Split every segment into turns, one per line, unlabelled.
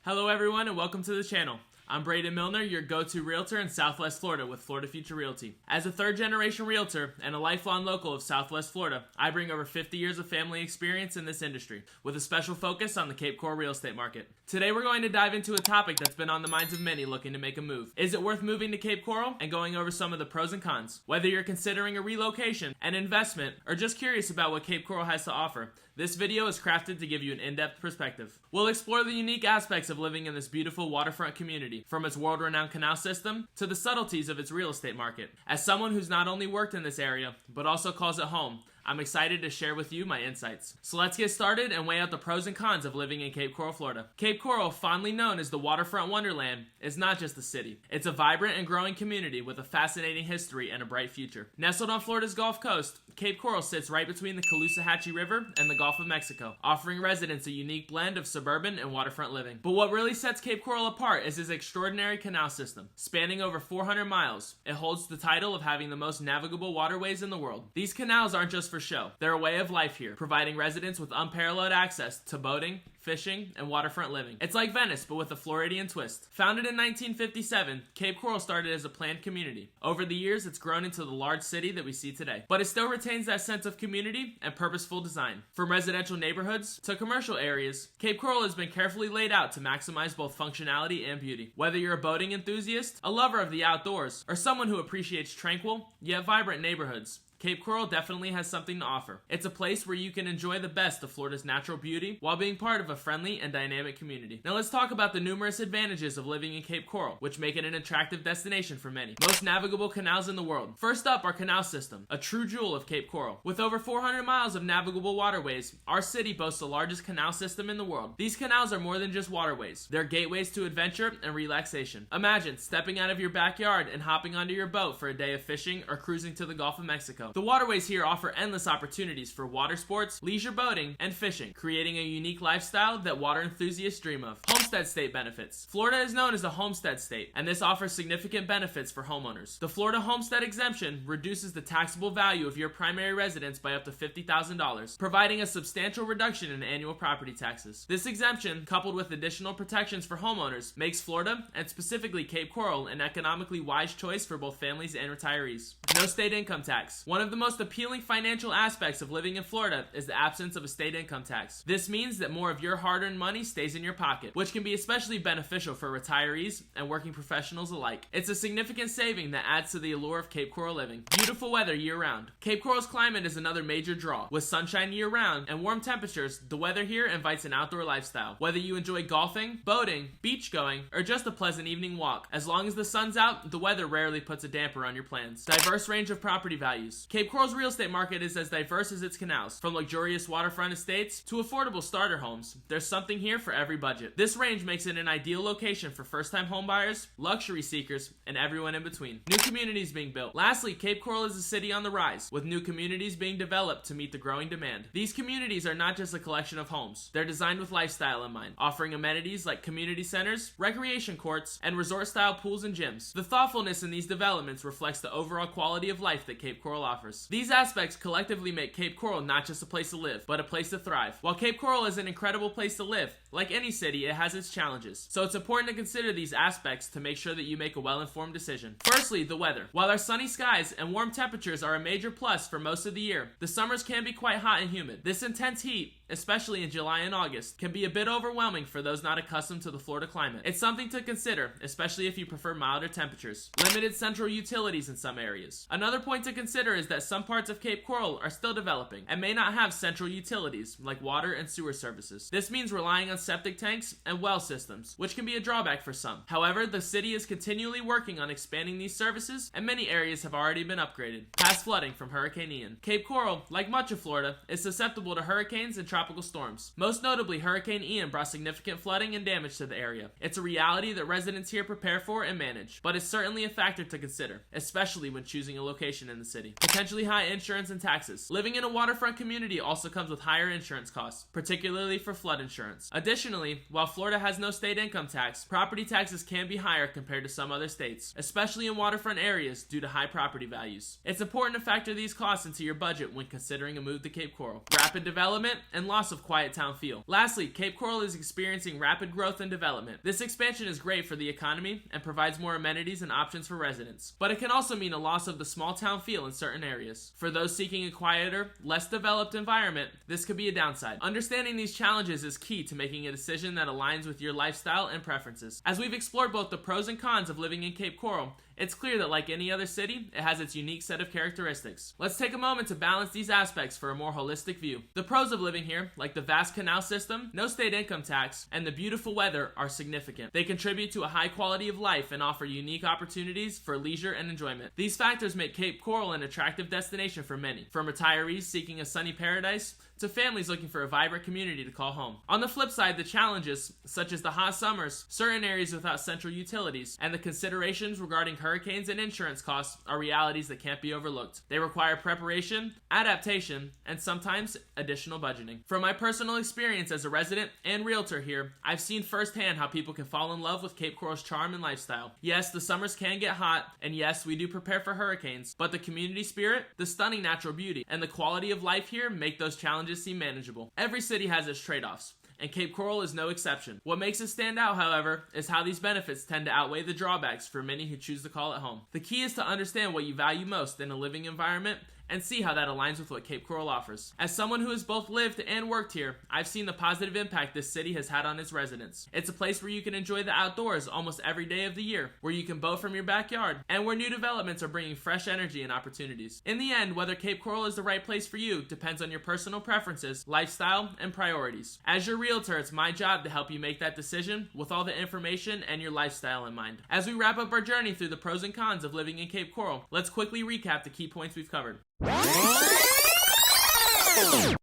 Hello everyone and welcome to the channel. I'm Brayden Milner, your go-to realtor in Southwest Florida with Florida Future Realty. As a third-generation realtor and a lifelong local of Southwest Florida, I bring over 50 years of family experience in this industry, with a special focus on the Cape Coral real estate market. Today we're going to dive into a topic that's been on the minds of many looking to make a move. Is it worth moving to Cape Coral? And going over some of the pros and cons. Whether you're considering a relocation, an investment, or just curious about what Cape Coral has to offer, this video is crafted to give you an in-depth perspective. We'll explore the unique aspects of living in this beautiful waterfront community, from its world-renowned canal system to the subtleties of its real estate market. As someone who's not only worked in this area, but also calls it home, I'm excited to share with you my insights. So let's get started and weigh out the pros and cons of living in Cape Coral, Florida. Cape Coral, fondly known as the Waterfront Wonderland, is not just a city. It's a vibrant and growing community with a fascinating history and a bright future. Nestled on Florida's Gulf Coast, Cape Coral sits right between the Caloosahatchee River and the Gulf of Mexico, offering residents a unique blend of suburban and waterfront living. But what really sets Cape Coral apart is its extraordinary canal system. Spanning over 400 miles, it holds the title of having the most navigable waterways in the world. These canals aren't just for show. They're a way of life here, providing residents with unparalleled access to boating, fishing, and waterfront living. It's like Venice, but with a Floridian twist. Founded in 1957, Cape Coral started as a planned community. Over the years, it's grown into the large city that we see today. But it still retains that sense of community and purposeful design. From residential neighborhoods to commercial areas, Cape Coral has been carefully laid out to maximize both functionality and beauty. Whether you're a boating enthusiast, a lover of the outdoors, or someone who appreciates tranquil, yet vibrant neighborhoods, Cape Coral definitely has something to offer. It's a place where you can enjoy the best of Florida's natural beauty while being part of a friendly and dynamic community. Now let's talk about the numerous advantages of living in Cape Coral, which make it an attractive destination for many. Most navigable canals in the world. First up, our canal system, a true jewel of Cape Coral. With over 400 miles of navigable waterways, our city boasts the largest canal system in the world. These canals are more than just waterways. They're gateways to adventure and relaxation. Imagine stepping out of your backyard and hopping onto your boat for a day of fishing or cruising to the Gulf of Mexico. The waterways here offer endless opportunities for water sports, leisure boating, and fishing, creating a unique lifestyle that water enthusiasts dream of. Homestead state benefits. Florida is known as a homestead state, and this offers significant benefits for homeowners. The Florida homestead exemption reduces the taxable value of your primary residence by up to $50,000, providing a substantial reduction in annual property taxes. This exemption, coupled with additional protections for homeowners, makes Florida, and specifically Cape Coral, an economically wise choice for both families and retirees. No state income tax. One of the most appealing financial aspects of living in Florida is the absence of a state income tax. This means that more of your hard-earned money stays in your pocket, which can be especially beneficial for retirees and working professionals alike. It's a significant saving that adds to the allure of Cape Coral living. Beautiful weather year-round. Cape Coral's climate is another major draw. With sunshine year-round and warm temperatures, the weather here invites an outdoor lifestyle. Whether you enjoy golfing, boating, beach going, or just a pleasant evening walk, as long as the sun's out, the weather rarely puts a damper on your plans. Diverse range of property values. Cape Coral's real estate market is as diverse as its canals. From luxurious waterfront estates to affordable starter homes, there's something here for every budget. This range makes it an ideal location for first-time homebuyers, luxury seekers, and everyone in between. New communities being built. Lastly, Cape Coral is a city on the rise, with new communities being developed to meet the growing demand. These communities are not just a collection of homes. They're designed with lifestyle in mind, offering amenities like community centers, recreation courts, and resort-style pools and gyms. The thoughtfulness in these developments reflects the overall quality of life that Cape Coral offers. These aspects collectively make Cape Coral not just a place to live, but a place to thrive. While Cape Coral is an incredible place to live, like any city, it has its challenges. So it's important to consider these aspects to make sure that you make a well-informed decision. Firstly, the weather. While our sunny skies and warm temperatures are a major plus for most of the year, the summers can be quite hot and humid. This intense heat, especially in July and August, can be a bit overwhelming for those not accustomed to the Florida climate. It's something to consider, especially if you prefer milder temperatures. Limited central utilities in some areas. Another point to consider is that some parts of Cape Coral are still developing and may not have central utilities like water and sewer services. This means relying on septic tanks and well systems, which can be a drawback for some. However, the city is continually working on expanding these services, and many areas have already been upgraded. Past flooding from Hurricane Ian. Cape Coral, like much of Florida, is susceptible to hurricanes and tropical storms. Most notably, Hurricane Ian brought significant flooding and damage to the area. It's a reality that residents here prepare for and manage, but it's certainly a factor to consider, especially when choosing a location in the city. Potentially high insurance and taxes. Living in a waterfront community also comes with higher insurance costs, particularly for flood insurance. Additionally, while Florida has no state income tax, property taxes can be higher compared to some other states, especially in waterfront areas due to high property values. It's important to factor these costs into your budget when considering a move to Cape Coral. Rapid development and and loss of quiet town feel. Lastly, Cape Coral is experiencing rapid growth and development. This expansion is great for the economy and provides more amenities and options for residents, but it can also mean a loss of the small town feel in certain areas. For those seeking a quieter, less developed environment, this could be a downside. Understanding these challenges is key to making a decision that aligns with your lifestyle and preferences. As we've explored both the pros and cons of living in Cape Coral, it's clear that like any other city, it has its unique set of characteristics. Let's take a moment to balance these aspects for a more holistic view. The pros of living here, like the vast canal system, no state income tax, and the beautiful weather, are significant. They contribute to a high quality of life and offer unique opportunities for leisure and enjoyment. These factors make Cape Coral an attractive destination for many, from retirees seeking a sunny paradise to families looking for a vibrant community to call home. On the flip side, the challenges, such as the hot summers, certain areas without central utilities, and the considerations regarding hurricanes and insurance costs, are realities that can't be overlooked. They require preparation, adaptation, and sometimes additional budgeting. From my personal experience as a resident and realtor here, I've seen firsthand how people can fall in love with Cape Coral's charm and lifestyle. Yes, the summers can get hot, and yes, we do prepare for hurricanes, but the community spirit, the stunning natural beauty, and the quality of life here make those challenges seem manageable. Every city has its trade-offs, and Cape Coral is no exception. What makes it stand out, however, is how these benefits tend to outweigh the drawbacks for many who choose to call it home. The key is to understand what you value most in a living environment and see how that aligns with what Cape Coral offers. As someone who has both lived and worked here, I've seen the positive impact this city has had on its residents. It's a place where you can enjoy the outdoors almost every day of the year, where you can boat from your backyard, and where new developments are bringing fresh energy and opportunities. In the end, whether Cape Coral is the right place for you depends on your personal preferences, lifestyle, and priorities. As your realtor, it's my job to help you make that decision with all the information and your lifestyle in mind. As we wrap up our journey through the pros and cons of living in Cape Coral, let's quickly recap the key points we've covered.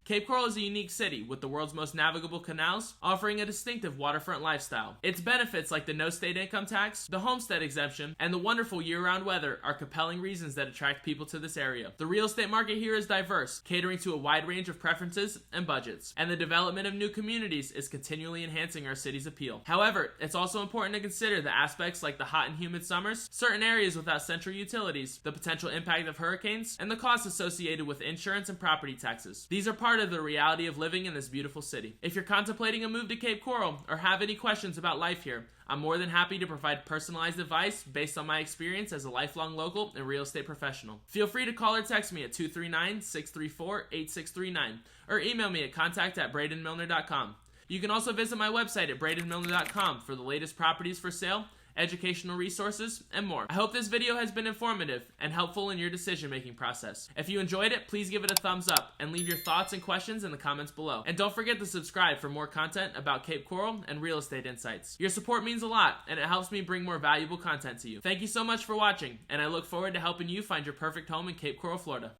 Cape Coral is a unique city with the world's most navigable canals, offering a distinctive waterfront lifestyle. Its benefits like the no state income tax, the homestead exemption, and the wonderful year-round weather are compelling reasons that attract people to this area. The real estate market here is diverse, catering to a wide range of preferences and budgets, and the development of new communities is continually enhancing our city's appeal. However, it's also important to consider the aspects like the hot and humid summers, certain areas without central utilities, the potential impact of hurricanes, and the costs associated with insurance and property taxes. These are part of the reality of living in this beautiful city. If you're contemplating a move to Cape Coral or have any questions about life here, I'm more than happy to provide personalized advice based on my experience as a lifelong local and real estate professional. Feel free to call or text me at 239-634-8639 or email me at contact@braydenmilner.com. You can also visit my website at braydenmilner.com for the latest properties for sale, educational resources, and more. I hope this video has been informative and helpful in your decision-making process. If you enjoyed it, please give it a thumbs up and leave your thoughts and questions in the comments below. And don't forget to subscribe for more content about Cape Coral and real estate insights. Your support means a lot, and it helps me bring more valuable content to you. Thank you so much for watching, and I look forward to helping you find your perfect home in Cape Coral, Florida.